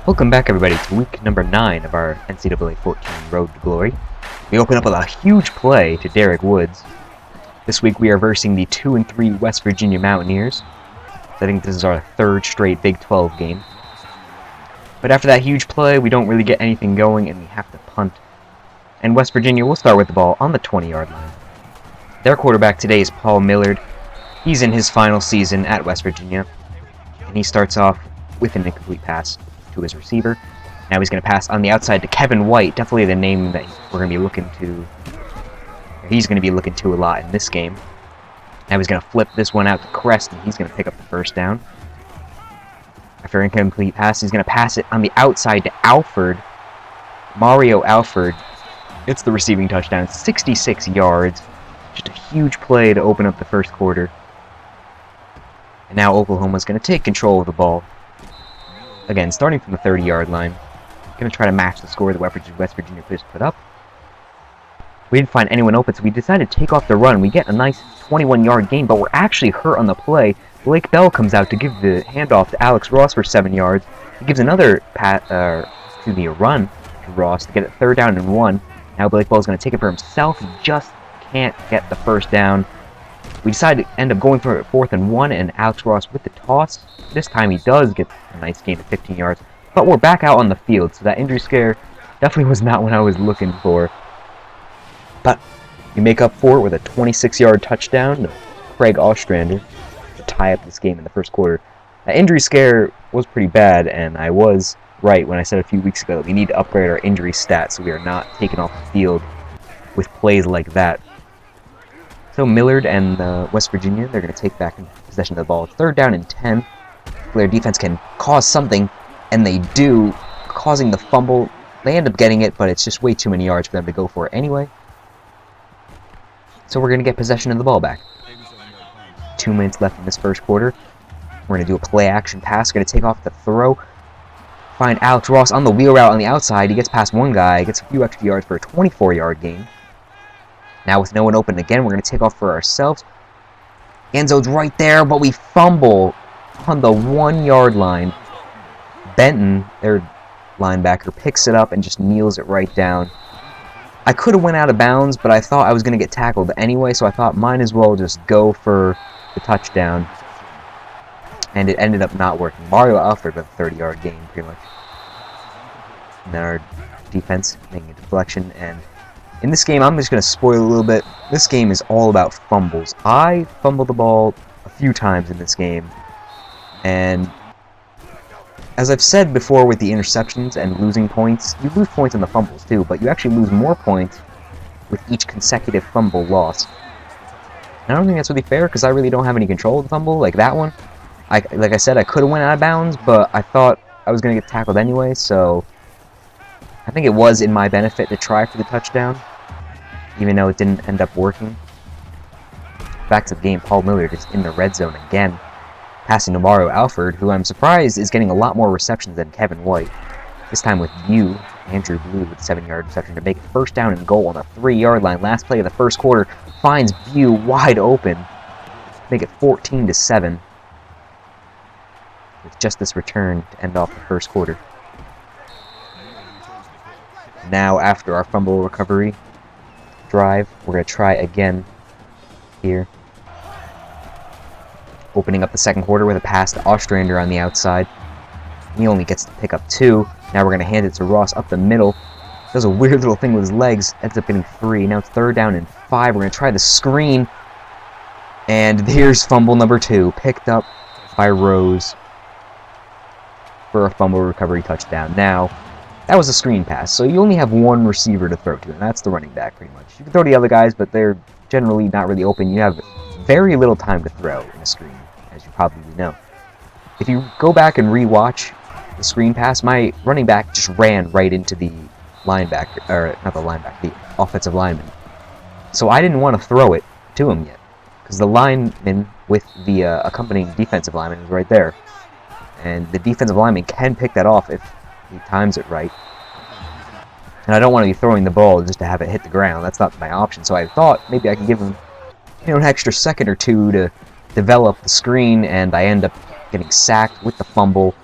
Welcome back, everybody, to week number 9 of our NCAA 14 Road to Glory. We open up with a huge play to Derek Woods. This week we are versing the 2-3 West Virginia Mountaineers. I think this is our third straight Big 12 game. But after that huge play, we don't really get anything going, and we have to punt. And West Virginia will start with the ball on the 20-yard line. Their quarterback today is Paul Millard. He's in his final season at West Virginia, and he starts off with an incomplete pass to his receiver. Now he's going to pass on the outside to Kevin White, definitely the name that we're going to be looking to. He's going to be looking to a lot in this game. Now he's going to flip this one out to Crest, and he's going to pick up the first down. After an incomplete pass, he's going to pass it on the outside to Alford. Mario Alford gets the receiving touchdown, 66 yards. Just a huge play to open up the first quarter. And now Oklahoma's going to take control of the ball. Again, starting from the 30-yard line. Going to try to match the score that West Virginia just put up. We didn't find anyone open, so we decided to take off the run. We get a nice 21-yard gain, but we're actually hurt on the play. Blake Bell comes out to give the handoff to Alex Ross for 7 yards. He gives another a run to Ross to get it 3rd down and 1. Now Blake Bell's going to take it for himself. He just can't get the first down. We decided to end up going for it 4th and 1, and Alex Ross with the toss. This time he does get a nice gain of 15 yards, but we're back out on the field, so that injury scare definitely was not what I was looking for. But we make up for it with a 26-yard touchdown to Craig Ostrander to tie up this game in the first quarter. That injury scare was pretty bad, and I was right when I said a few weeks ago that we need to upgrade our injury stats so we are not taken off the field with plays like that. So Millard and West Virginia, they're going to take back possession of the ball. It's 3rd down and 10. Their defense can cause something, and they do, causing the fumble. They end up getting it, but it's just way too many yards for them to go for it anyway. So we're going to get possession of the ball back. 2 minutes left in this first quarter. We're going to do a play-action pass. We're going to take off the throw. Find Alex Ross on the wheel route on the outside. He gets past one guy, gets a few extra yards for a 24-yard gain. Now with no one open again, we're going to take off for ourselves. End zone's right there, but we fumble on the 1-yard line. Benton, their linebacker, picks it up and just kneels it right down. I could have went out of bounds, but I thought I was going to get tackled anyway, so I thought might as well just go for the touchdown. And it ended up not working. Mario Alford with a 30-yard gain, pretty much. And our defense making a deflection, and in this game, I'm just going to spoil a little bit. This game is all about fumbles. I fumbled the ball a few times in this game. And as I've said before with the interceptions and losing points, you lose points on the fumbles too, but you actually lose more points with each consecutive fumble loss. And I don't think that's really fair because I really don't have any control of the fumble, like that one. Like I said, I could have went out of bounds, but I thought I was going to get tackled anyway, so I think it was in my benefit to try for the touchdown, even though it didn't end up working. Back to the game, Paul Millard is in the red zone again, passing to Mario Alford, who I'm surprised is getting a lot more receptions than Kevin White. This time with Andrew Blue with a 7-yard reception to make it 1st down and goal on the 3-yard line. Last play of the first quarter finds Bew wide open, make it 14-7. With just this return to end off the first quarter. Now, after our fumble recovery drive, we're going to try again here. Opening up the second quarter with a pass to Ostrander on the outside. He only gets to pick up 2. Now we're going to hand it to Ross up the middle. Does a weird little thing with his legs. Ends up getting 3. Now it's 3rd down and 5. We're going to try the screen. And here's fumble number 2. Picked up by Rose for a fumble recovery touchdown. Now, that was a screen pass, so you only have one receiver to throw to, and that's the running back, pretty much. You can throw to the other guys, but they're generally not really open. You have very little time to throw in a screen, as you probably know. If you go back and re-watch the screen pass, my running back just ran right into the linebacker, or not the linebacker, the offensive lineman. So I didn't want to throw it to him yet, because the lineman with the accompanying defensive lineman is right there. And the defensive lineman can pick that off if he times it right. And I don't want to be throwing the ball just to have it hit the ground. That's not my option. So I thought maybe I could give him, an extra second or two to develop the screen, and I end up getting sacked with the fumble.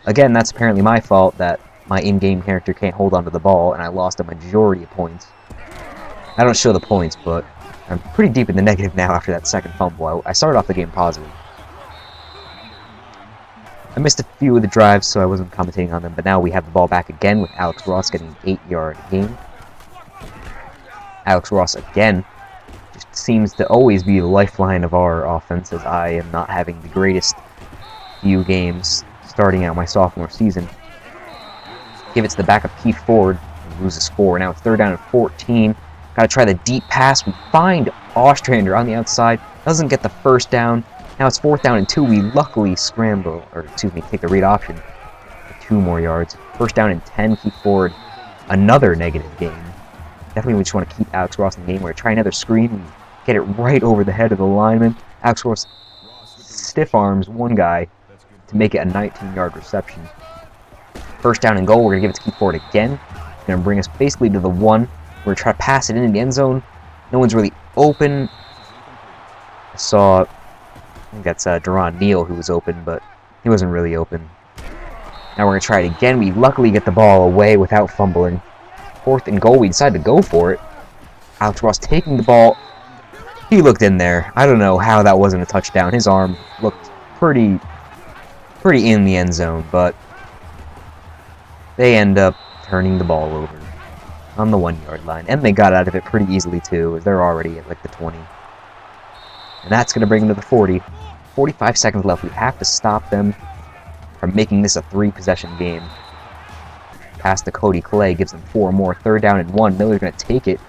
Again, that's apparently my fault that my in-game character can't hold onto the ball, and I lost a majority of points. I don't show the points, but I'm pretty deep in the negative now after that second fumble. I started off the game positive. I missed a few of the drives, so I wasn't commentating on them, but now we have the ball back again with Alex Ross getting an 8-yard gain. Alex Ross again just seems to always be the lifeline of our offense, as I am not having the greatest few games starting out my sophomore season. Give it to the backup Keith Ford, who loses 4. Now it's 3rd down and 14. Gotta try the deep pass. We find Ostrander on the outside. Doesn't get the first down. Now it's 4th down and 2. We luckily scramble, or excuse me, take the read option for 2 more yards. 1st down and 10. Keith Ford, another negative gain. Definitely we just want to keep Alex Ross in the game. We're going to try another screen. We get it right over the head of the lineman. Alex Ross stiff arms one guy to make it a 19-yard reception. 1st down and goal. We're going to give it to Keith Ford again. It's going to bring us basically to the 1. We're going to try to pass it into the end zone. No one's really open. I think that's Deron Neal who was open, but he wasn't really open. Now we're going to try it again. We luckily get the ball away without fumbling. 4th and goal. We decide to go for it. Alex Ross taking the ball. He looked in there. I don't know how that wasn't a touchdown. His arm looked pretty in the end zone, but they end up turning the ball over on the 1-yard line, and they got out of it pretty easily too, as they're already at like the 20. And that's going to bring them to the 40. 45 seconds left. We have to stop them from making this a 3-possession game. Pass to Cody Clay gives them 4 more. 3rd down and 1. Miller's going to take it.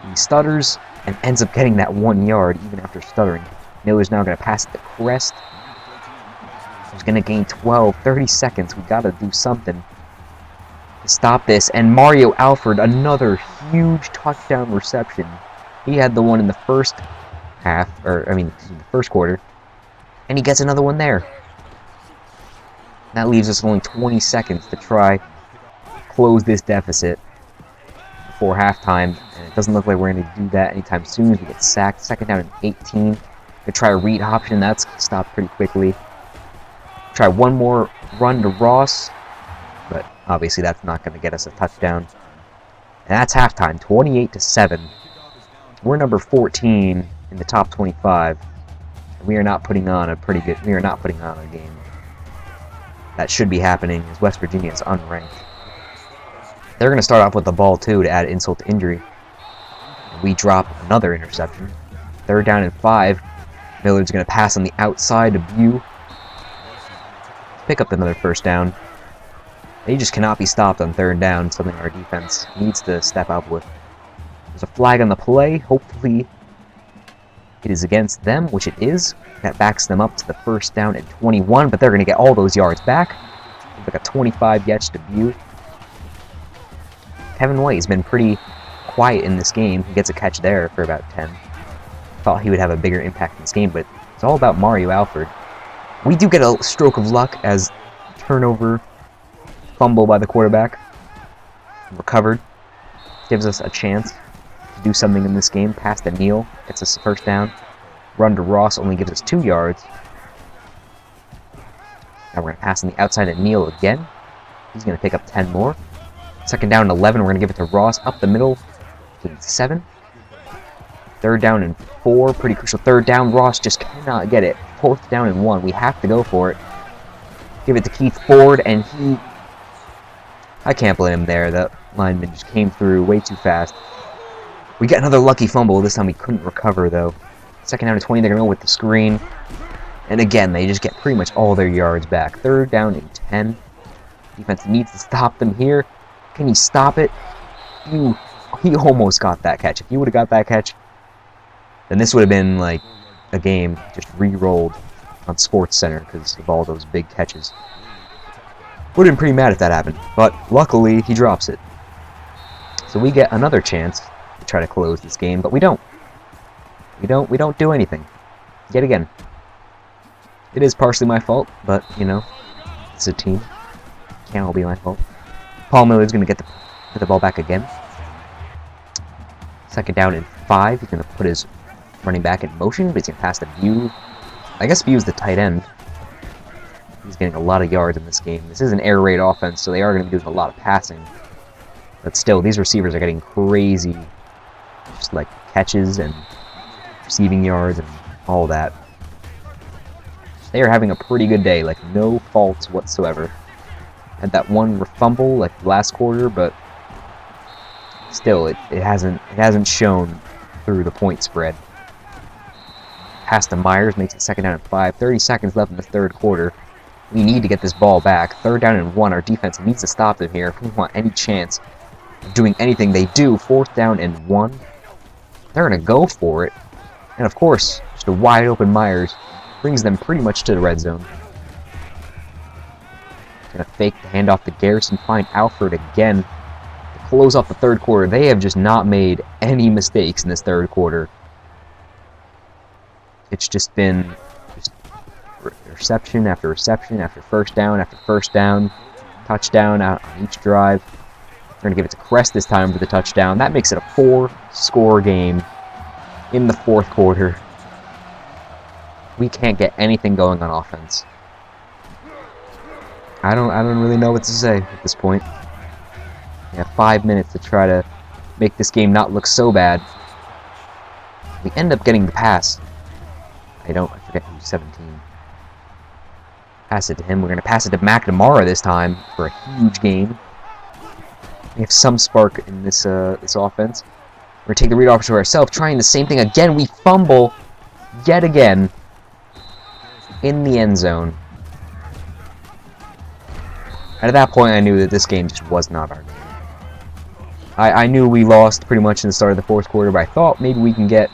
He stutters and ends up getting that 1 yard even after stuttering. Miller's now going to pass it to Crest. He's going to gain 12. 30 seconds. We got to do something to stop this. And Mario Alford, another huge touchdown reception. He had the one in the first half, the first quarter, and he gets another one there. That leaves us only 20 seconds to try close this deficit before halftime, and it doesn't look like we're going to do that anytime soon as we get sacked. 2nd down and 18. To try a read option, that's stopped pretty quickly. Try one more run to Ross, but obviously that's not going to get us a touchdown. And that's halftime, 28-7. We're number 14 in the top 25. We are not putting on a game that should be happening, as West Virginia is unranked. They're going to start off with the ball too to add insult to injury. We drop another interception. 3rd down and 5. Millard's going to pass on the outside to Bew. Pick up another 1st down. They just cannot be stopped on 3rd down, something our defense needs to step up with. There's a flag on the play. Hopefully it is against them, which it is. That backs them up to the 1st down and 21, but they're going to get all those yards back. Like a 25 catch to Bew. Kevin White has been pretty quiet in this game. He gets a catch there for about 10. Thought he would have a bigger impact in this game, but it's all about Mario Alford. We do get a stroke of luck as turnover, fumble by the quarterback, recovered. Gives us a chance to do something in this game. Pass to Neal, gets us the 1st down. Run to Ross only gives us 2 yards. Now we're going to pass on the outside to Neal again. He's going to pick up 10 more. 2nd down and 11, we're going to give it to Ross up the middle. Gain 7. 3rd down and 4, pretty crucial 3rd down. Ross just cannot get it. 4th down and 1, we have to go for it. Give it to Keith Ford, and I can't blame him there. That lineman just came through way too fast. We got another lucky fumble. This time we couldn't recover, though. 2nd down and 20, they're going to go with the screen. And again, they just get pretty much all their yards back. 3rd down and 10. Defense needs to stop them here. Can he stop it? He almost got that catch. If he would have got that catch, then this would have been like a game just re-rolled on Sports Center because of all those big catches. Would have been pretty mad if that happened, but luckily he drops it. So we get another chance to try to close this game, but we don't. We don't do anything. Yet again. It is partially my fault, but you know, it's a team. Can't all be my fault. Paul Miller's going to get the ball back again. 2nd down and 5. He's going to put his running back in motion, but he's going to pass to Bew. I guess Bew's the tight end. He's getting a lot of yards in this game. This is an air raid offense, so they are going to be doing a lot of passing. But still, these receivers are getting crazy, just like catches and receiving yards and all that. They are having a pretty good day, like no faults whatsoever. Had that one fumble like last quarter, but still, it hasn't shown through the point spread. Pass to Myers makes it 2nd down and 5. 30 seconds left in the 3rd quarter. We need to get this ball back. 3rd down and 1. Our defense needs to stop them here if we want any chance of doing anything. They do. 4th down and 1. They're going to go for it. And of course, just a wide open Myers brings them pretty much to the red zone. Going to fake the handoff to Garrison. Find Alfred again to close off the 3rd quarter. They have just not made any mistakes in this 3rd quarter. It's just been reception after reception after first down, touchdown out on each drive. They're going to give it to Crest this time for the touchdown. That makes it a 4-score game in the 4th quarter. We can't get anything going on offense. I don't really know what to say at this point. We have 5 minutes to try to make this game not look so bad. We end up getting the pass. I forget who's 17. Pass it to him. We're going to pass it to McNamara this time for a huge gain. We have some spark in this offense. We're going to take the read option to ourselves, trying the same thing again. We fumble yet again in the end zone. And at that point, I knew that this game just was not our game. I knew we lost pretty much in the start of the 4th quarter, but I thought maybe we can get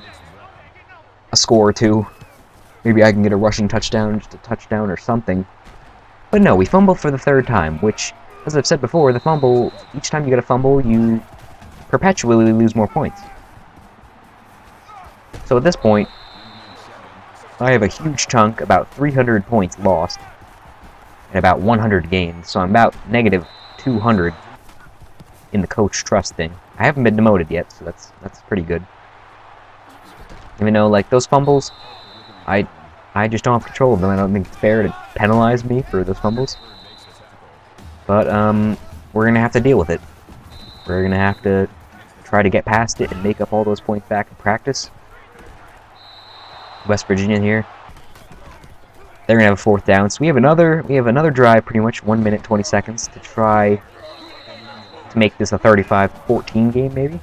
a score or two. Maybe I can get a rushing touchdown, just a touchdown or something. But no, we fumble for the 3rd time, which, as I've said before, the fumble, each time you get a fumble, you perpetually lose more points. So at this point, I have a huge chunk, about 300 points lost, and about 100 gained, so I'm about negative 200 in the coach trust thing. I haven't been demoted yet, so that's pretty good. Even though, like, those fumbles, I just don't have control of them. I don't think it's fair to penalize me for those fumbles. But, we're going to have to deal with it. We're going to have to try to get past it and make up all those points back in practice. West Virginia here. They're going to have a 4th down. So we have another drive, pretty much 1 minute, 20 seconds, to try to make this a 35-14 game, maybe.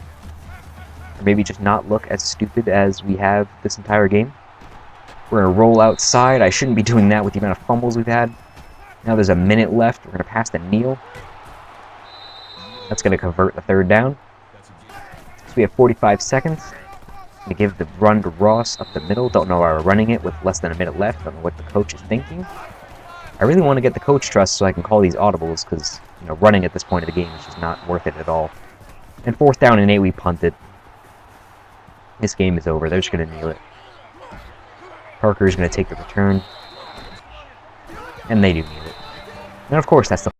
Or maybe just not look as stupid as we have this entire game. We're going to roll outside. I shouldn't be doing that with the amount of fumbles we've had. Now there's a minute left. We're going to pass to Neal. That's going to convert the 3rd down. So we have 45 seconds. I'm going to give the run to Ross up the middle. Don't know why we're running it with less than a minute left. Don't know what the coach is thinking. I really want to get the coach trust so I can call these audibles because, running at this point of the game is just not worth it at all. And 4th down and 8, we punt it. This game is over. They're just going to kneel it. Parker's going to take the return. And they do need it. And of course, that's the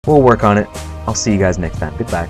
We'll work on it. I'll see you guys next time. Goodbye.